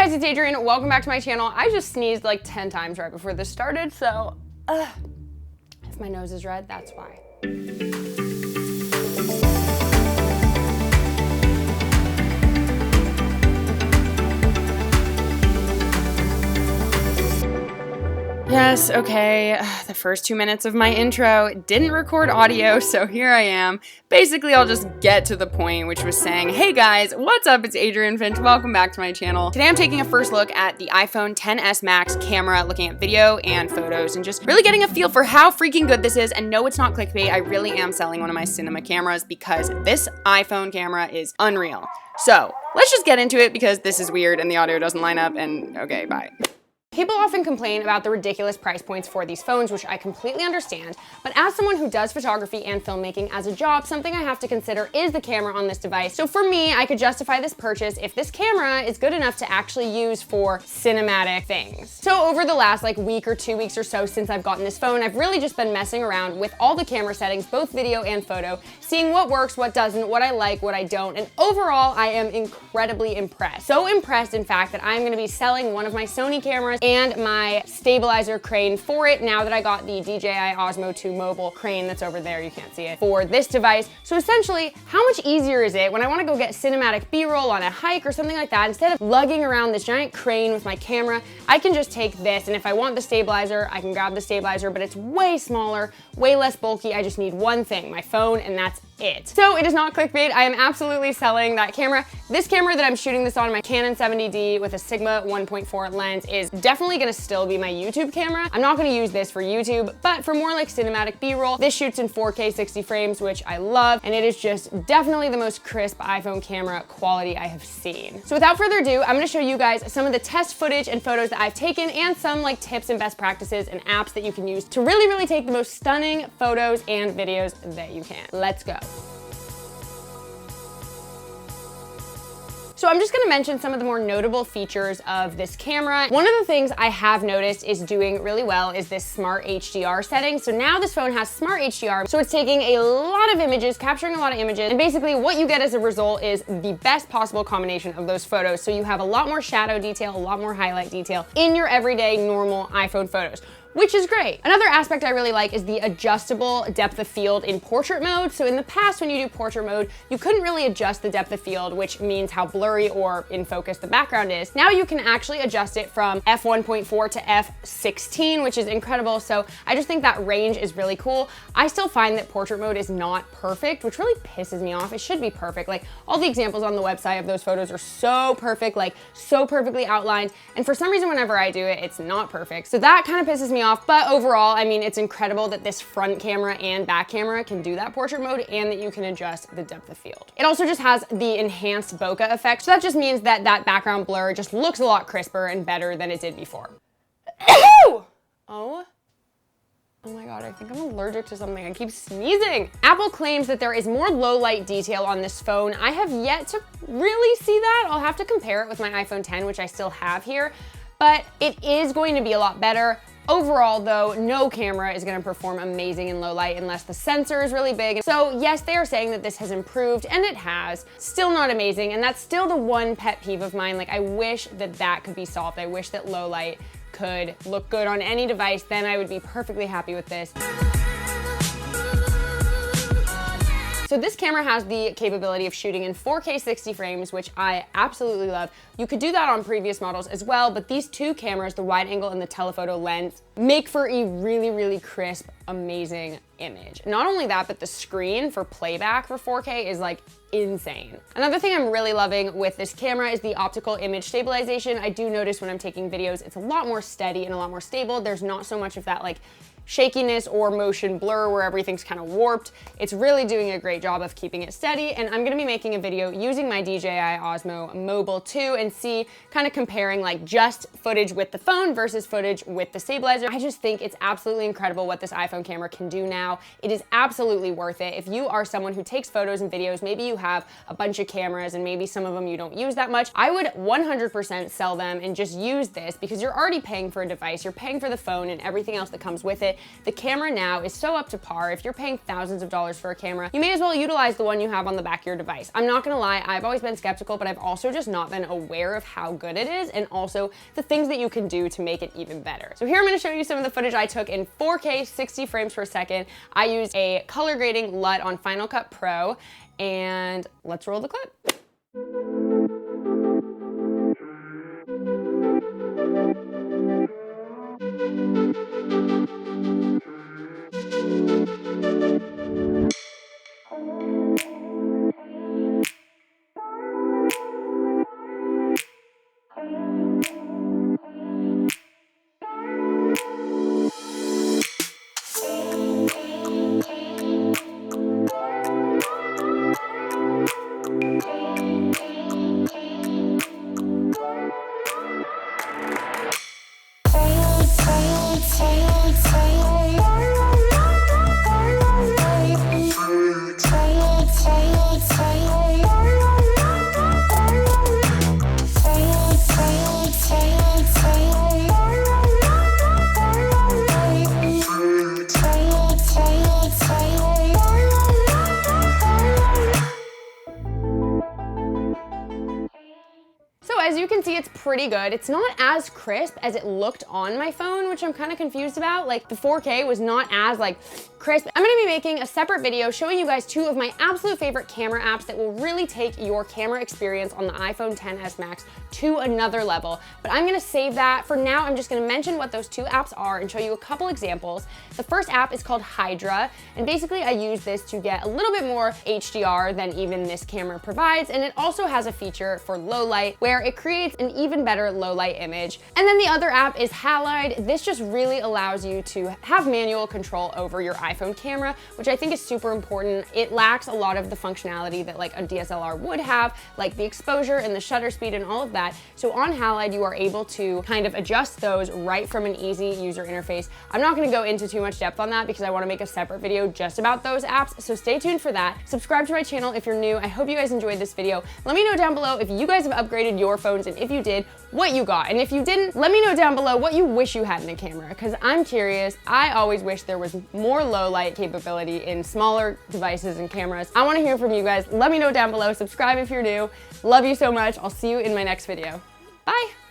Hey guys, it's Adrienne. Welcome back to my channel. I just sneezed like 10 times right before this started, so if my nose is red, that's why. Yes, okay, the first 2 minutes of my intro didn't record audio, so here I am. Basically, I'll just get to the point, which was saying, hey guys, what's up? It's Adrienne Finch. Welcome back to my channel. Today I'm taking a first look at the iPhone XS Max camera, looking at video and photos, and just really getting a feel for how freaking good this is. And no, it's not clickbait. I really am selling one of my cinema cameras because this iPhone camera is unreal. So let's just get into it because this is weird and the audio doesn't line up, and okay, bye. People often complain about the ridiculous price points for these phones, which I completely understand, but as someone who does photography and filmmaking as a job, something I have to consider is the camera on this device. So for me, I could justify this purchase if this camera is good enough to actually use for cinematic things. So over the last week or 2 weeks or so since I've gotten this phone, I've really just been messing around with all the camera settings, both video and photo, seeing what works, what doesn't, what I like, what I don't, and overall, I am incredibly impressed. So impressed, in fact, that I'm gonna be selling one of my Sony cameras and my stabilizer crane for it now that I got the DJI Osmo Mobile crane that's over there, you can't see it, for this device. So essentially, how much easier is it when I wanna go get cinematic B-roll on a hike or something like that, instead of lugging around this giant crane with my camera, I can just take this, and if I want the stabilizer, I can grab the stabilizer, but it's way smaller, way less bulky. I just need one thing, my phone, and that's it. So it is not clickbait. I am absolutely selling that camera. This camera that I'm shooting this on, my Canon 70D with a Sigma 1.4 lens, is definitely gonna still be my YouTube camera. I'm not gonna use this for YouTube, but for more like cinematic B-roll, this shoots in 4K 60 frames, which I love, and it is just definitely the most crisp iPhone camera quality I have seen. So without further ado, I'm gonna show you guys some of the test footage and photos that I've taken and some tips and best practices and apps that you can use to really take the most stunning photos and videos that you can. Let's go. So I'm just gonna mention some of the more notable features of this camera. One of the things I have noticed is doing really well is this smart HDR setting. So now this phone has smart HDR, so it's taking a lot of images, capturing a lot of images, and basically what you get as a result is the best possible combination of those photos. So you have a lot more shadow detail, a lot more highlight detail in your everyday normal iPhone photos, which is great. Another aspect I really like is the adjustable depth of field in portrait mode. So in the past, when you do portrait mode, you couldn't really adjust the depth of field, which means how blurry or in focus the background is. Now you can actually adjust it from f1.4 to f16, which is incredible. So I just think that range is really cool. I still find that portrait mode is not perfect, which really pisses me off. It should be perfect. All the examples on the website of those photos are so perfect, so perfectly outlined. And for some reason, whenever I do it, it's not perfect. So that kind of pisses me off. But overall, I mean, it's incredible that this front camera and back camera can do that portrait mode and that you can adjust the depth of field. It also just has the enhanced bokeh effect. So that just means that that background blur just looks a lot crisper and better than it did before. Oh my God, I think I'm allergic to something. I keep sneezing. Apple claims that there is more low light detail on this phone. I have yet to really see that. I'll have to compare it with my iPhone X, which I still have here, but it is going to be a lot better. Overall though, no camera is gonna perform amazing in low light unless the sensor is really big. So yes, they are saying that this has improved, and it has. Still not amazing, and that's still the one pet peeve of mine. I wish that that could be solved. I wish that low light could look good on any device. Then I would be perfectly happy with this. So this camera has the capability of shooting in 4K 60 frames, which I absolutely love. You could do that on previous models as well, but these two cameras, the wide angle and the telephoto lens, make for a really crisp, amazing image. Not only that, but the screen for playback for 4K is insane. Another thing I'm really loving with this camera is the optical image stabilization. I do notice when I'm taking videos, it's a lot more steady and a lot more stable. There's not so much of that shakiness or motion blur where everything's kind of warped. It's really doing a great job of keeping it steady, and I'm gonna be making a video using my DJI Osmo Mobile 2 and see, kind of comparing just footage with the phone versus footage with the stabilizer. I just think it's absolutely incredible what this iPhone camera can do now. It is absolutely worth it. If you are someone who takes photos and videos, maybe you have a bunch of cameras and maybe some of them you don't use that much, I would 100% sell them and just use this because you're already paying for a device, you're paying for the phone and everything else that comes with it. it, the camera now is so up to par. If you're paying thousands of dollars for a camera, you may as well utilize the one you have on the back of your device. I'm not gonna lie, I've always been skeptical, but I've also just not been aware of how good it is and also the things that you can do to make it even better. So here I'm gonna show you some of the footage I took in 4K 60 frames per second. I used a color grading LUT on Final Cut Pro, and let's roll the clip. As you can see, it's pretty good. It's not as crisp as it looked on my phone, which I'm kind of confused about. Like, the 4K was not as like crisp. I'm gonna be making a separate video showing you guys two of my absolute favorite camera apps that will really take your camera experience on the iPhone XS Max to another level. But I'm gonna save that. For now, I'm just gonna mention what those two apps are and show you a couple examples. The first app is called Hydra, and basically I use this to get a little bit more HDR than even this camera provides, and it also has a feature for low light where it creates an even better low light image. And then the other app is Halide. This just really allows you to have manual control over your iPhone camera, which I think is super important. It lacks a lot of the functionality that like a DSLR would have, like the exposure and the shutter speed and all of that. So on Halide, you are able to kind of adjust those right from an easy user interface. I'm not gonna go into too much depth on that because I wanna make a separate video just about those apps, so stay tuned for that. Subscribe to my channel if you're new. I hope you guys enjoyed this video. Let me know down below if you guys have upgraded your phones, and if you did, what you got. And if you didn't, let me know down below what you wish you had in a camera, because I'm curious. I always wish there was more low light capability in smaller devices and cameras. I wanna hear from you guys. Let me know down below. Subscribe if you're new. Love you so much. I'll see you in my next video. Bye.